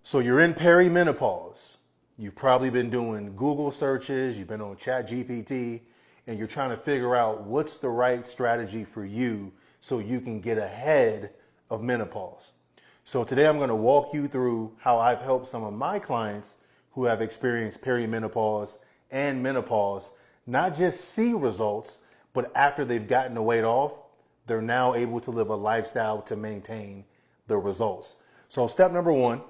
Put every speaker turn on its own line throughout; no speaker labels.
So you're in perimenopause. You've probably been doing Google searches, you've been on ChatGPT, and you're trying to figure out what's the right strategy for you so you can get ahead of menopause. So today I'm going to walk you through how I've helped some of my clients who have experienced perimenopause and menopause not just see results, but after they've gotten the weight off, they're now able to live a lifestyle to maintain the results. So step number one,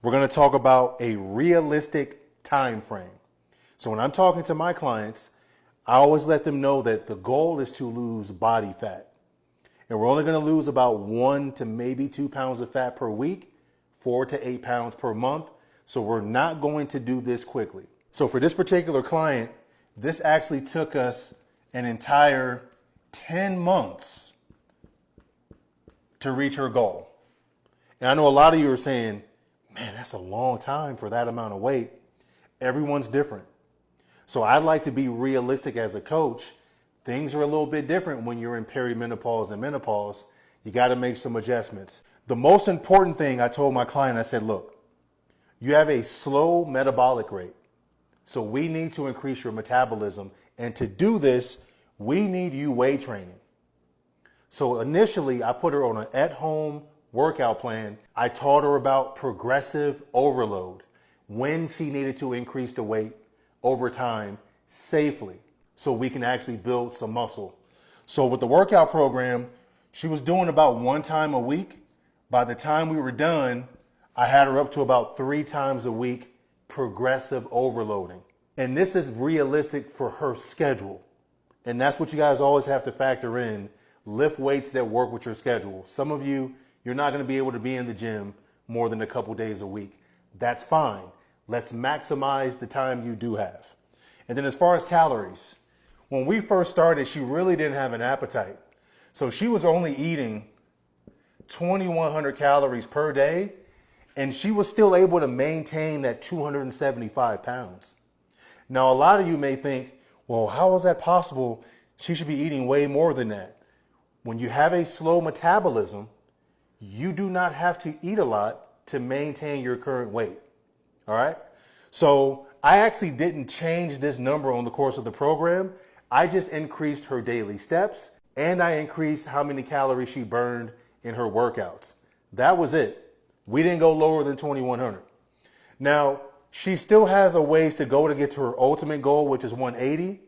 we're going to talk about a realistic time frame. So when I'm talking to my clients, I always let them know that the goal is to lose body fat. And we're only going to lose about 1 to maybe 2 pounds of fat per week, 4 to 8 pounds per month. So we're not going to do this quickly. So for this particular client, this actually took us an entire 10 months to reach her goal. And I know a lot of you are saying, man, that's a long time for that amount of weight. Everyone's different. So I'd like to be realistic as a coach. Things are a little bit different when you're in perimenopause and menopause. You got to make some adjustments. The most important thing I told my client, I said, look, you have a slow metabolic rate. So we need to increase your metabolism. And to do this, we need you weight training. So initially, I put her on an at-home workout plan. I taught her about progressive overload, when she needed to increase the weight over time safely so we can actually build some muscle. So with the workout program, she was doing about 1 time a week. By the time we were done, I had her up to about 3 times a week progressive overloading. And this is realistic for her schedule. And that's what you guys always have to factor in. Lift weights that work with your schedule. Some of you, you're not going to be able to be in the gym more than a couple days a week. That's fine. Let's maximize the time you do have. And then as far as calories, when we first started, she really didn't have an appetite. So she was only eating 2,100 calories per day, and she was still able to maintain that 275 pounds. Now, a lot of you may think, well, how is that possible? She should be eating way more than that. When you have a slow metabolism, you do not have to eat a lot to maintain your current weight. All right. So I actually didn't change this number on the course of the program. I just increased her daily steps and I increased how many calories she burned in her workouts. That was it. We didn't go lower than 2,100. Now, she still has a ways to go to get to her ultimate goal, which is 180.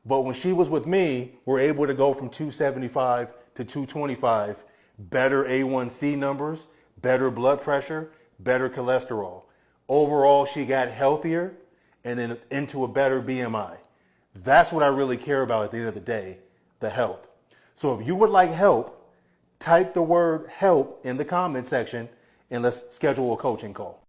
But when she was with me, we're able to go from 275 to 225. Better A1C numbers, better blood pressure, better cholesterol. Overall, she got healthier and then into a better BMI. That's what I really care about at the end of the day, the health. So if you would like help, type the word help in the comment section and let's schedule a coaching call.